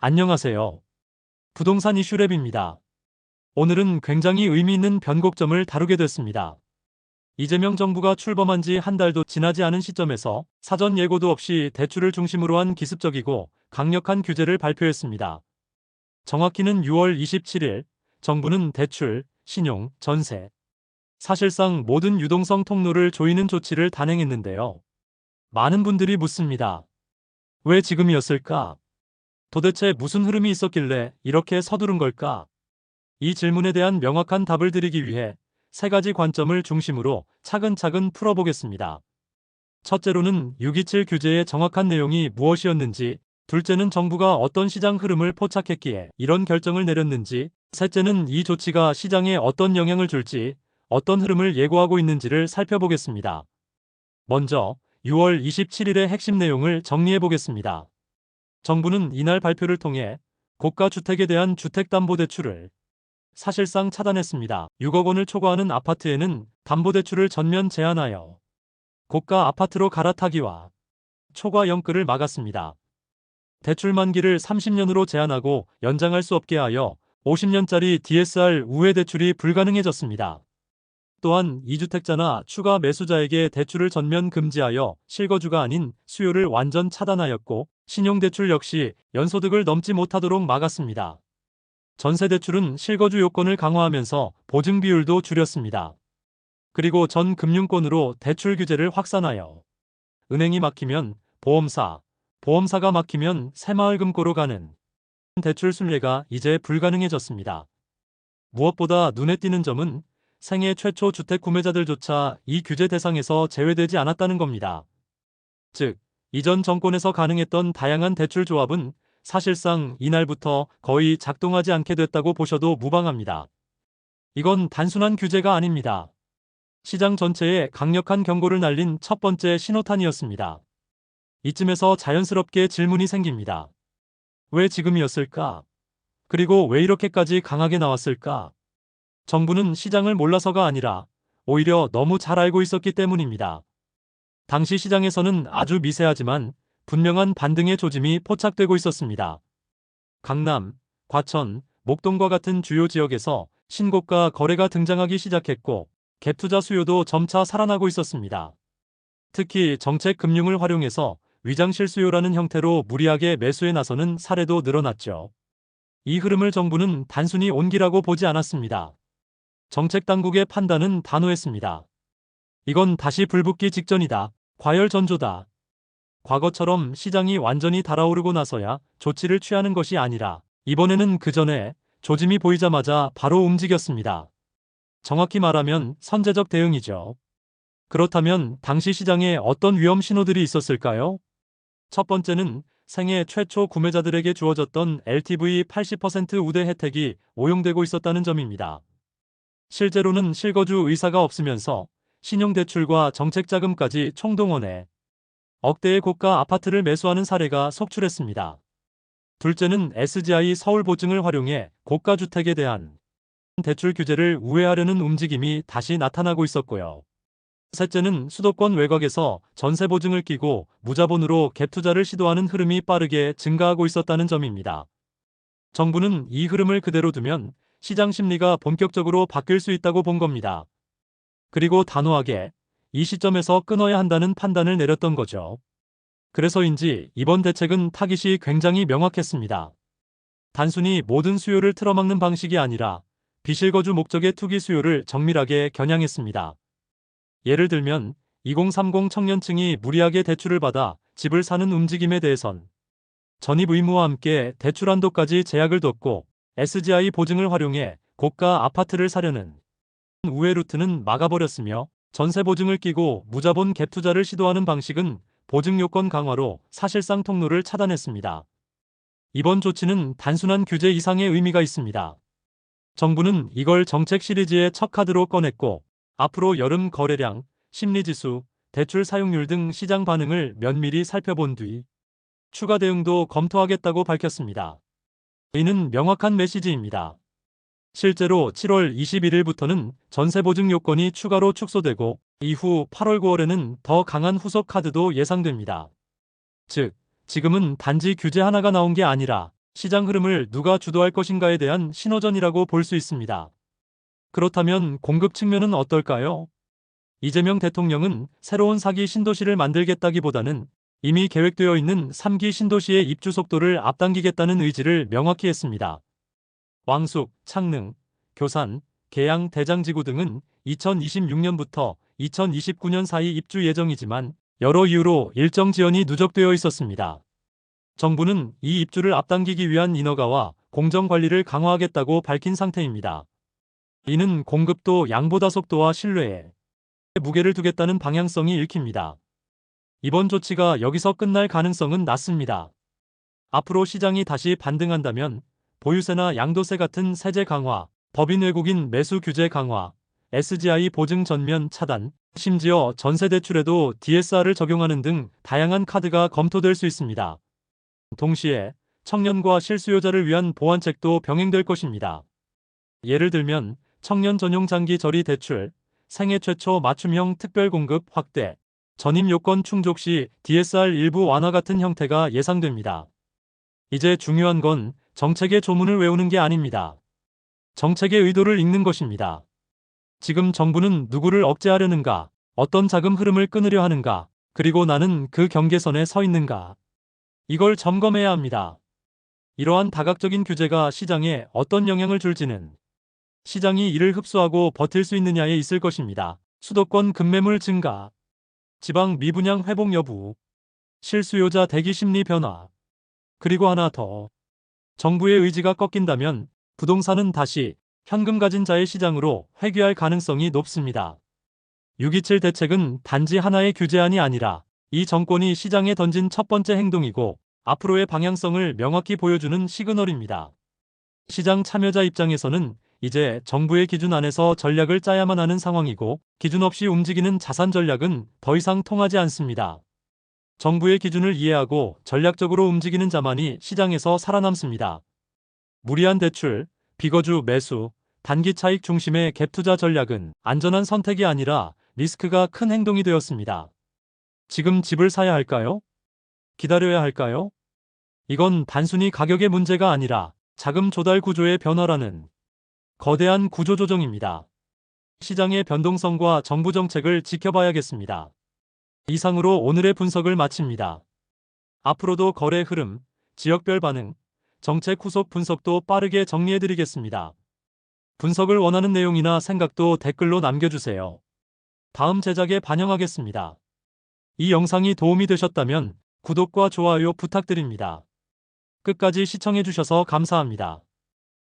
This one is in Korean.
안녕하세요. 부동산 이슈랩입니다. 오늘은 굉장히 의미 있는 변곡점을 다루게 됐습니다. 이재명 정부가 출범한 지 한 달도 지나지 않은 시점에서 사전 예고도 없이 대출을 중심으로 한 기습적이고 강력한 규제를 발표했습니다. 정확히는 6월 27일 정부는 대출, 신용, 전세, 사실상 모든 유동성 통로를 조이는 조치를 단행했는데요. 많은 분들이 묻습니다. 왜 지금이었을까? 도대체 무슨 흐름이 있었길래 이렇게 서두른 걸까? 이 질문에 대한 명확한 답을 드리기 위해 세 가지 관점을 중심으로 차근차근 풀어보겠습니다. 첫째로는 627 규제의 정확한 내용이 무엇이었는지, 둘째는 정부가 어떤 시장 흐름을 포착했기에 이런 결정을 내렸는지, 셋째는 이 조치가 시장에 어떤 영향을 줄지, 어떤 흐름을 예고하고 있는지를 살펴보겠습니다. 먼저 6월 27일의 핵심 내용을 정리해보겠습니다. 정부는 이날 발표를 통해 고가 주택에 대한 주택담보대출을 사실상 차단했습니다. 6억 원을 초과하는 아파트에는 담보대출을 전면 제한하여 고가 아파트로 갈아타기와 초과 연끌을 막았습니다. 대출 만기를 30년으로 제한하고 연장할 수 없게 하여 50년짜리 DSR 우회 대출이 불가능해졌습니다. 또한 2주택자나 추가 매수자에게 대출을 전면 금지하여 실거주가 아닌 수요를 완전 차단하였고, 신용대출 역시 연소득을 넘지 못하도록 막았습니다. 전세대출은 실거주 요건을 강화하면서 보증 비율도 줄였습니다. 그리고 전 금융권으로 대출 규제를 확산하여 은행이 막히면 보험사, 보험사가 막히면 새마을금고로 가는 대출 순례가 이제 불가능해졌습니다. 무엇보다 눈에 띄는 점은 생애 최초 주택 구매자들조차 이 규제 대상에서 제외되지 않았다는 겁니다. 즉, 이전 정권에서 가능했던 다양한 대출 조합은 사실상 이날부터 거의 작동하지 않게 됐다고 보셔도 무방합니다. 이건 단순한 규제가 아닙니다. 시장 전체에 강력한 경고를 날린 첫 번째 신호탄이었습니다. 이쯤에서 자연스럽게 질문이 생깁니다. 왜 지금이었을까? 그리고 왜 이렇게까지 강하게 나왔을까? 정부는 시장을 몰라서가 아니라 오히려 너무 잘 알고 있었기 때문입니다. 당시 시장에서는 아주 미세하지만 분명한 반등의 조짐이 포착되고 있었습니다. 강남, 과천, 목동과 같은 주요 지역에서 신고가 거래가 등장하기 시작했고, 갭투자 수요도 점차 살아나고 있었습니다. 특히 정책 금융을 활용해서 위장 실수요라는 형태로 무리하게 매수에 나서는 사례도 늘어났죠. 이 흐름을 정부는 단순히 온기라고 보지 않았습니다. 정책 당국의 판단은 단호했습니다. 이건 다시 불붙기 직전이다. 과열전조다. 과거처럼 시장이 완전히 달아오르고 나서야 조치를 취하는 것이 아니라 이번에는 그 전에 조짐이 보이자마자 바로 움직였습니다. 정확히 말하면 선제적 대응이죠. 그렇다면 당시 시장에 어떤 위험 신호들이 있었을까요? 첫 번째는 생애 최초 구매자들에게 주어졌던 LTV 80% 우대 혜택이 오용되고 있었다는 점입니다. 실제로는 실거주 의사가 없으면서 신용대출과 정책자금까지 총동원해 억대의 고가 아파트를 매수하는 사례가 속출했습니다. 둘째는 SGI 서울보증을 활용해 고가주택에 대한 대출 규제를 우회하려는 움직임이 다시 나타나고 있었고요. 셋째는 수도권 외곽에서 전세보증을 끼고 무자본으로 갭투자를 시도하는 흐름이 빠르게 증가하고 있었다는 점입니다. 정부는 이 흐름을 그대로 두면 시장 심리가 본격적으로 바뀔 수 있다고 본 겁니다. 그리고 단호하게 이 시점에서 끊어야 한다는 판단을 내렸던 거죠. 그래서인지 이번 대책은 타깃이 굉장히 명확했습니다. 단순히 모든 수요를 틀어막는 방식이 아니라 비실거주 목적의 투기 수요를 정밀하게 겨냥했습니다. 예를 들면 2030 청년층이 무리하게 대출을 받아 집을 사는 움직임에 대해선 전입 의무와 함께 대출 한도까지 제약을 뒀고, SGI 보증을 활용해 고가 아파트를 사려는 우회 루트는 막아버렸으며, 전세 보증을 끼고 무자본 갭 투자를 시도하는 방식은 보증 요건 강화로 사실상 통로를 차단했습니다. 이번 조치는 단순한 규제 이상의 의미가 있습니다. 정부는 이걸 정책 시리즈의 첫 카드로 꺼냈고, 앞으로 여름 거래량, 심리지수, 대출 사용률 등 시장 반응을 면밀히 살펴본 뒤 추가 대응도 검토하겠다고 밝혔습니다. 이는 명확한 메시지입니다. 실제로 7월 21일부터는 전세 보증 요건이 추가로 축소되고, 이후 8월 9월에는 더 강한 후속 카드도 예상됩니다. 즉, 지금은 단지 규제 하나가 나온 게 아니라 시장 흐름을 누가 주도할 것인가에 대한 신호전이라고 볼 수 있습니다. 그렇다면 공급 측면은 어떨까요? 이재명 대통령은 새로운 4기 신도시를 만들겠다기보다는 이미 계획되어 있는 3기 신도시의 입주 속도를 앞당기겠다는 의지를 명확히 했습니다. 왕숙, 창릉, 교산, 계양, 대장지구 등은 2026년부터 2029년 사이 입주 예정이지만 여러 이유로 일정 지연이 누적되어 있었습니다. 정부는 이 입주를 앞당기기 위한 인허가와 공정관리를 강화하겠다고 밝힌 상태입니다. 이는 공급도 양보다 속도와 신뢰에 무게를 두겠다는 방향성이 읽힙니다. 이번 조치가 여기서 끝날 가능성은 낮습니다. 앞으로 시장이 다시 반등한다면 보유세나 양도세 같은 세제 강화, 법인 외국인 매수 규제 강화, SGI 보증 전면 차단, 심지어 전세 대출에도 DSR을 적용하는 등 다양한 카드가 검토될 수 있습니다. 동시에 청년과 실수요자를 위한 보완책도 병행될 것입니다. 예를 들면 청년 전용 장기 저리 대출, 생애 최초 맞춤형 특별 공급 확대, 전입 요건 충족 시 DSR 일부 완화 같은 형태가 예상됩니다. 이제 중요한 건 정책의 조문을 외우는 게 아닙니다. 정책의 의도를 읽는 것입니다. 지금 정부는 누구를 억제하려는가, 어떤 자금 흐름을 끊으려 하는가, 그리고 나는 그 경계선에 서 있는가. 이걸 점검해야 합니다. 이러한 다각적인 규제가 시장에 어떤 영향을 줄지는 시장이 이를 흡수하고 버틸 수 있느냐에 있을 것입니다. 수도권 급매물 증가, 지방 미분양 회복 여부, 실수요자 대기 심리 변화, 그리고 하나 더. 정부의 의지가 꺾인다면 부동산은 다시 현금 가진 자의 시장으로 회귀할 가능성이 높습니다. 6.27 대책은 단지 하나의 규제안이 아니라 이 정권이 시장에 던진 첫 번째 행동이고 앞으로의 방향성을 명확히 보여주는 시그널입니다. 시장 참여자 입장에서는 이제 정부의 기준 안에서 전략을 짜야만 하는 상황이고 기준 없이 움직이는 자산 전략은 더 이상 통하지 않습니다. 정부의 기준을 이해하고 전략적으로 움직이는 자만이 시장에서 살아남습니다. 무리한 대출, 비거주 매수, 단기 차익 중심의 갭 투자 전략은 안전한 선택이 아니라 리스크가 큰 행동이 되었습니다. 지금 집을 사야 할까요? 기다려야 할까요? 이건 단순히 가격의 문제가 아니라 자금 조달 구조의 변화라는 거대한 구조조정입니다. 시장의 변동성과 정부 정책을 지켜봐야겠습니다. 이상으로 오늘의 분석을 마칩니다. 앞으로도 거래 흐름, 지역별 반응, 정책 후속 분석도 빠르게 정리해드리겠습니다. 분석을 원하는 내용이나 생각도 댓글로 남겨주세요. 다음 제작에 반영하겠습니다. 이 영상이 도움이 되셨다면 구독과 좋아요 부탁드립니다. 끝까지 시청해주셔서 감사합니다.